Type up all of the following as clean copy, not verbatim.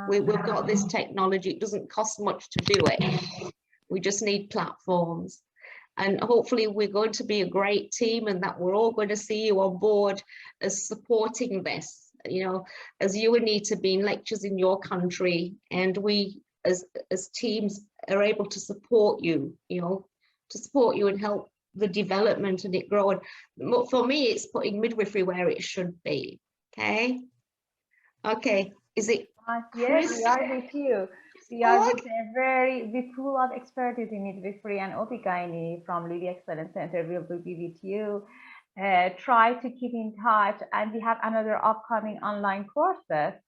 We've got this technology. It doesn't cost much to do it. We just need platforms. And hopefully we're going to be a great team, and that we're all going to see you on board as supporting this, you know, as you need to be in lectures in your country, and we as teams are able to support you, you know, to support you and help the development and it growing. For me, it's putting midwifery where it should be. Okay, is it yes, we are with you. We are with full of expertise in midwifery and OB/GYN from Lilly Excellence Center. We will be with you. Try to keep in touch, and we have another upcoming online courses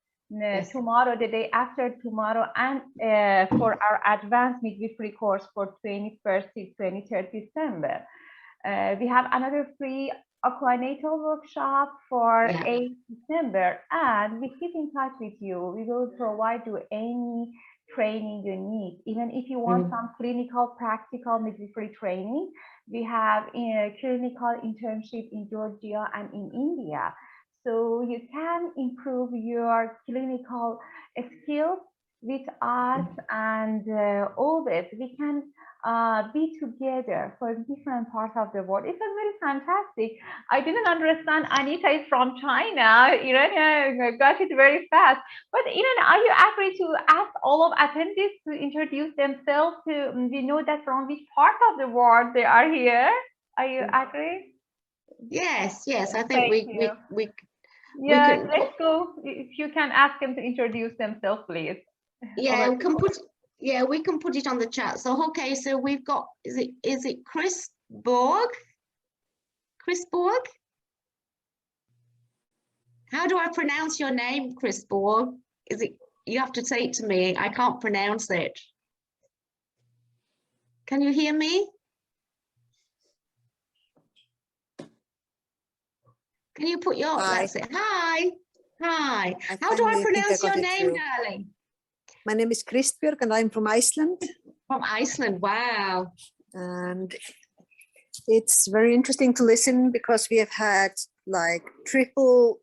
tomorrow, the day after tomorrow, and for our advanced midwifery course for 21st to 23rd December. We have another free aquanatal workshop for 8th December, and we keep in touch with you. We will provide you any training you need. Even if you want some clinical, practical midwifery training, we have a clinical internship in Georgia and in India. So you can improve your clinical skills with us, and always we can be together for different parts of the world. It was very fantastic. I didn't understand Anita is from China. Irene got it very fast. But Irene, are you agree to ask all of attendees to introduce themselves? We know that from which part of the world they are here. Are you agree? Yes. I think we can, let's go. If you can ask them to introduce themselves, please. Yeah, we can put it on the chat. So okay, so we've got, is it Chris Borg? Chris Borg? How do I pronounce your name, Chris Borg? Is it, you have to say it to me. I can't pronounce it. Can you hear me? Can you put your, that's it. Hi. How do I pronounce your name, darling? My name is Kristbjörg and I'm from Iceland. From Iceland, wow. And it's very interesting to listen because we have had like triple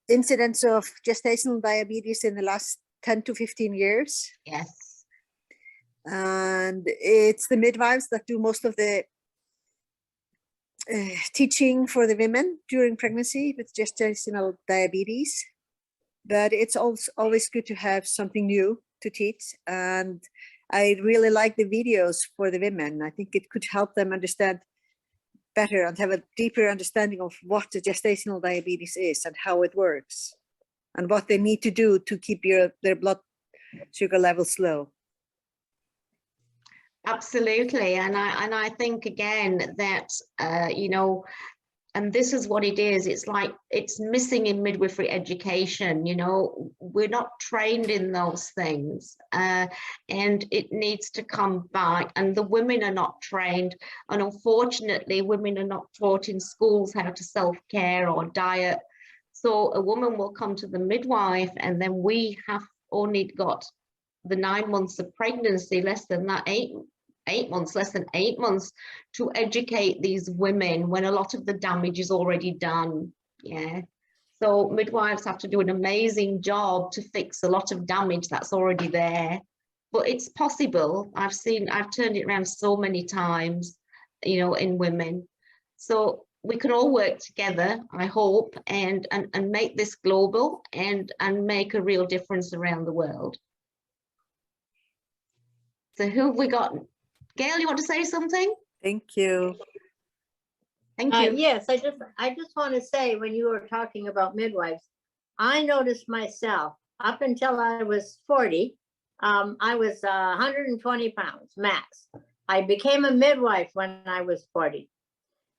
incidents of gestational diabetes in the last 10 to 15 years. Yes. And it's the midwives that do most of the teaching for the women during pregnancy with gestational diabetes. But it's also always good to have something new to teach. And I really like the videos for the women. I think it could help them understand better and have a deeper understanding of what the gestational diabetes is and how it works and what they need to do to keep their blood sugar levels low. Absolutely. And I think again that, you know, and this is what it is. It's like it's missing in midwifery education. You know, we're not trained in those things, and it needs to come back. And the women are not trained, and unfortunately, women are not taught in schools how to self-care or diet. So a woman will come to the midwife, and then we have only got the 9 months of pregnancy, less than that, 8 months, less than 8 months to educate these women when a lot of the damage is already done. Yeah. So midwives have to do an amazing job to fix a lot of damage that's already there. But it's possible. I've turned it around so many times, you know, in women. So we can all work together, I hope, and make this global and make a real difference around the world. So who have we got? Gail, you want to say something? Thank you. Thank you. Yes, I just want to say, when you were talking about midwives, I noticed myself up until I was 40, I was 120 pounds max. I became a midwife when I was 40.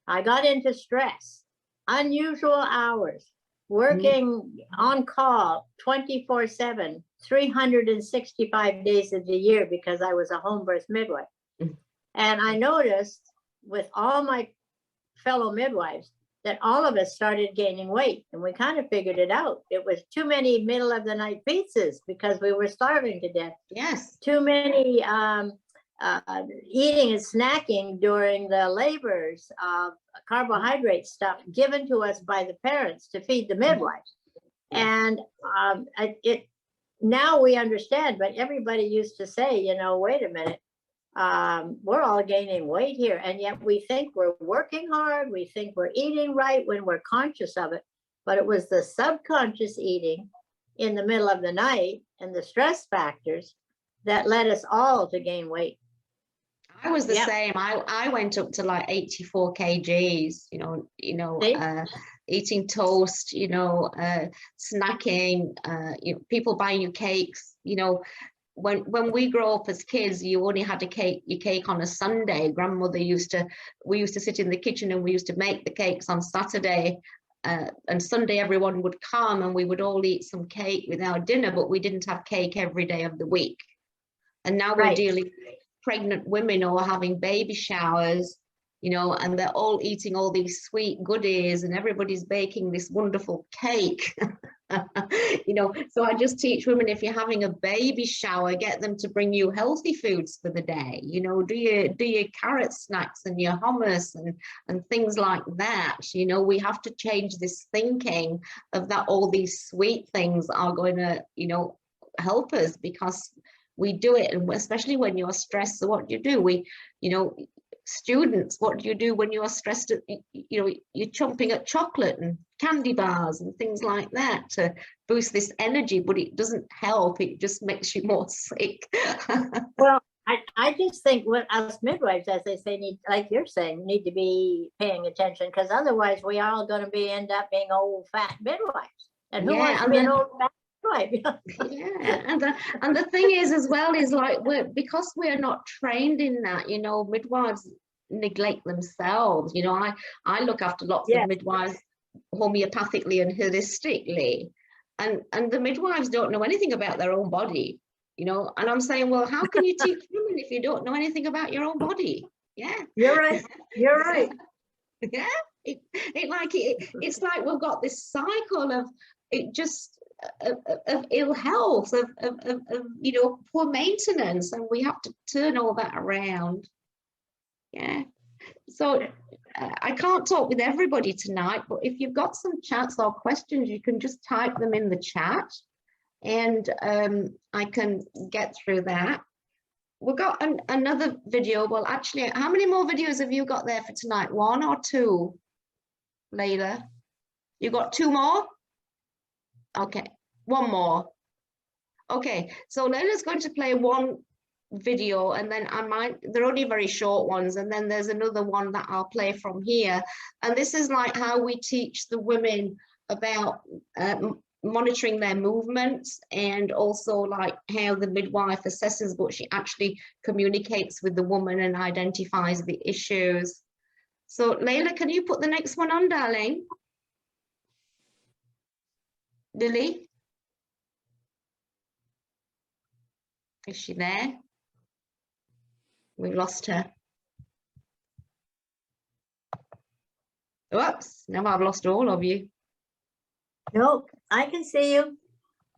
I got into stress, unusual hours, working on call 24/7, 365 days of the year because I was a home birth midwife. And I noticed with all my fellow midwives that all of us started gaining weight, and we kind of figured it out. It was too many middle of the night pizzas because we were starving to death. Yes. Too many eating and snacking during the labors of carbohydrate stuff given to us by the parents to feed the midwives. And now we understand, but everybody used to say, you know, wait a minute, we're all gaining weight here. And yet we think we're working hard. We think we're eating right when we're conscious of it. But it was the subconscious eating in the middle of the night and the stress factors that led us all to gain weight. I was the Yep. same. I went up to like 84 kgs, eating toast, snacking, people buying you cakes, when we grow up as kids, you only had your cake on a Sunday. We used to sit in the kitchen and we used to make the cakes on Saturday. And Sunday everyone would come and we would all eat some cake with our dinner, but we didn't have cake every day of the week. And now we're dealing with pregnant women or having baby showers, and they're all eating all these sweet goodies and everybody's baking this wonderful cake. So I just teach women, if you're having a baby shower, get them to bring you healthy foods for the day. Do your carrot snacks and your hummus and things like that. We have to change this thinking of that all these sweet things are going to help us, because we do it, and especially when you're stressed. So what do? Students, what do you do when you're stressed? You're chomping at chocolate and candy bars and things like that to boost this energy, but it doesn't help. It just makes you more sick. Well, I just think what us midwives, as they say, need, like you're saying, need to be paying attention, because otherwise we are all going to end up being old fat midwives. And who wants to be an old fat midwife? Yeah, and the thing is as well is like because we're not trained in that, midwives neglect themselves. I look after lots of midwives homeopathically and holistically, and the midwives don't know anything about their own body, and I'm saying, well, how can you teach women if you don't know anything about your own body? Yeah, you're right. Yeah, it's like we've got this cycle of it, just of ill health, of poor maintenance, and we have to turn all that around. Yeah, so I can't talk with everybody tonight, but if you've got some chats or questions, you can just type them in the chat, and I can get through that. We've got another video. Well, actually, how many more videos have you got there for tonight? 1 or 2, Layla? You got 2 more? Okay, 1 more. Okay, so Layla's going to play 1 video, and then they're only very short ones, and then there's another one that I'll play from here. And this is like how we teach the women about monitoring their movements, and also like how the midwife assesses, but she actually communicates with the woman and identifies the issues. So Layla, can you put the next one on, darling? Lily? Is she there? We've lost her. Whoops, now I've lost all of you. Nope, I can see you.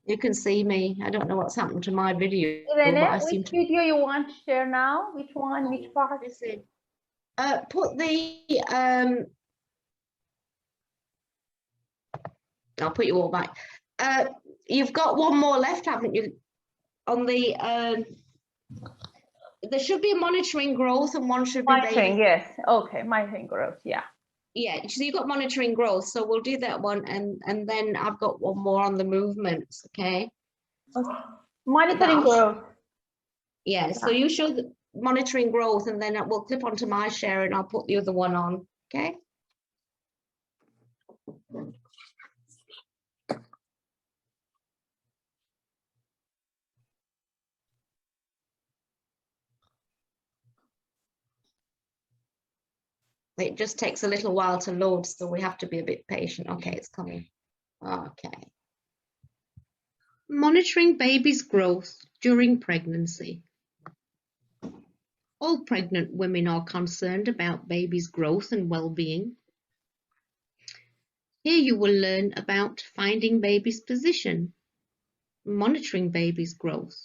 You can see me. I don't know what's happened to my video. Irene, which video you want to share now? Which one? Which part? Listen, put the I'll put you all back. You've got 1 more left, haven't you? On the there should be a monitoring growth, and one should be monitoring. Yes. Okay, monitoring growth. Yeah. Yeah, so you've got monitoring growth, so we'll do that one, and then I've got 1 more on the movements. Okay. Okay. Monitoring growth. Yeah, so you show the monitoring growth, and then we'll clip onto my share, and I'll put the other one on. Okay. It just takes a little while to load, so we have to be a bit patient. Okay, it's coming. Okay. Monitoring baby's growth during pregnancy. All pregnant women are concerned about baby's growth and well-being. Here you will learn about finding baby's position, monitoring baby's growth,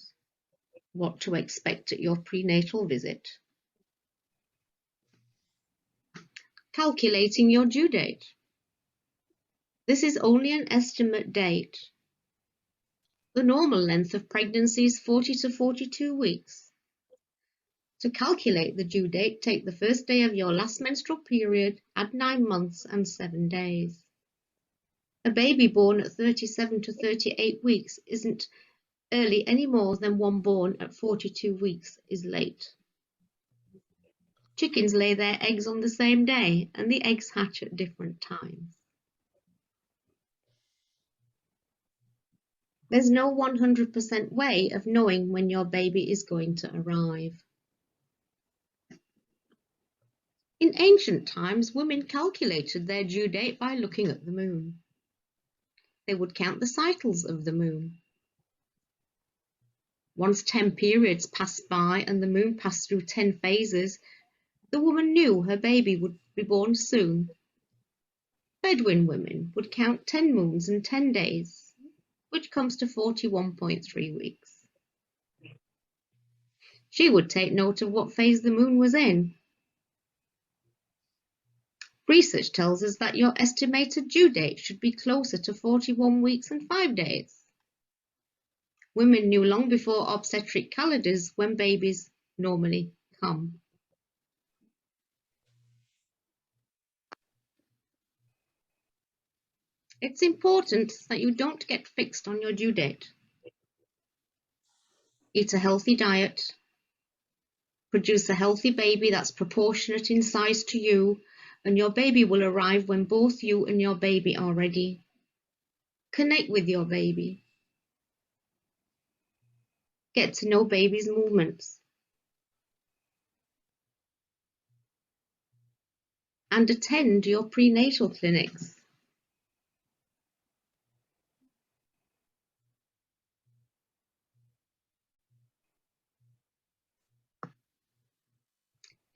what to expect at your prenatal visit, calculating your due date. This is only an estimate date. The normal length of pregnancy is 40 to 42 weeks. To calculate the due date, take the first day of your last menstrual period, add 9 months and 7 days. A baby born at 37 to 38 weeks isn't early any more than one born at 42 weeks is late. Chickens lay their eggs on the same day, and the eggs hatch at different times. There's no 100% way of knowing when your baby is going to arrive. In ancient times, women calculated their due date by looking at the moon. They would count the cycles of the moon. Once 10 periods passed by and the moon passed through 10 phases, the woman knew her baby would be born soon. Bedouin women would count 10 moons and 10 days, which comes to 41.3 weeks. She would take note of what phase the moon was in. Research tells us that your estimated due date should be closer to 41 weeks and 5 days. Women knew long before obstetric calendars when babies normally come. It's important that you don't get fixed on your due date. Eat a healthy diet. Produce a healthy baby that's proportionate in size to you, and your baby will arrive when both you and your baby are ready. Connect with your baby. Get to know baby's movements. And attend your prenatal clinics.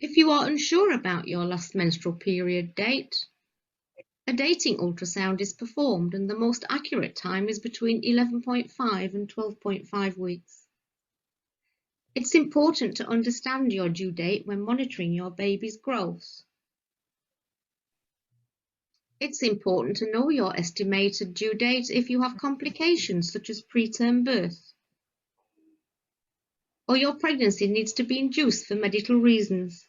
If you are unsure about your last menstrual period date, a dating ultrasound is performed, and the most accurate time is between 11.5 and 12.5 weeks. It's important to understand your due date when monitoring your baby's growth. It's important to know your estimated due date if you have complications such as preterm birth, or your pregnancy needs to be induced for medical reasons.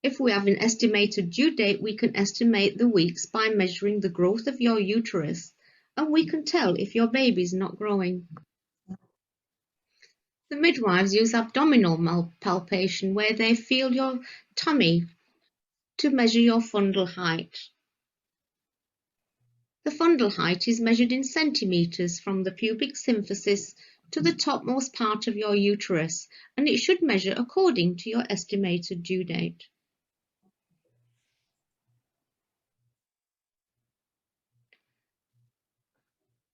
If we have an estimated due date, we can estimate the weeks by measuring the growth of your uterus, and we can tell if your baby is not growing. The midwives use abdominal palpation, where they feel your tummy to measure your fundal height. The fundal height is measured in centimeters from the pubic symphysis to the topmost part of your uterus, and it should measure according to your estimated due date.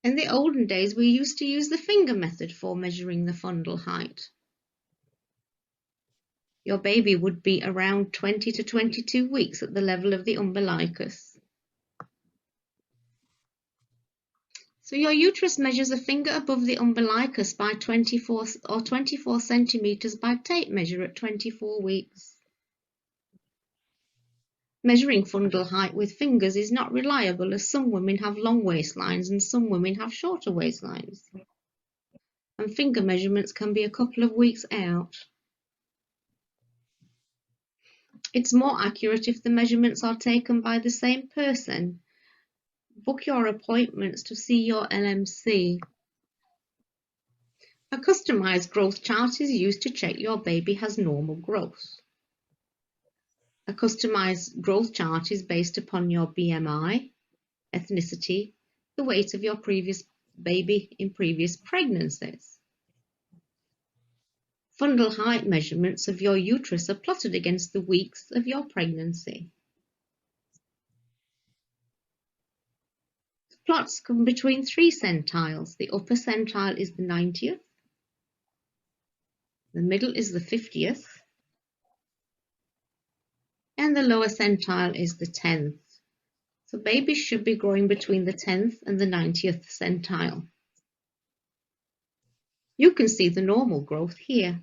In the olden days, we used to use the finger method for measuring the fundal height. Your baby would be around 20 to 22 weeks at the level of the umbilicus. So your uterus measures a finger above the umbilicus by 24 centimeters by tape measure at 24 weeks. Measuring fundal height with fingers is not reliable, as some women have long waistlines and some women have shorter waistlines. And finger measurements can be a couple of weeks out. It's more accurate if the measurements are taken by the same person. Book your appointments to see your LMC. A customized growth chart is used to check your baby has normal growth. A customized growth chart is based upon your BMI, ethnicity, the weight of your previous baby in previous pregnancies. Fundal height measurements of your uterus are plotted against the weeks of your pregnancy. Plots come between 3 centiles. The upper centile is the 90th, the middle is the 50th, and the lower centile is the 10th. So babies should be growing between the 10th and the 90th centile. You can see the normal growth here.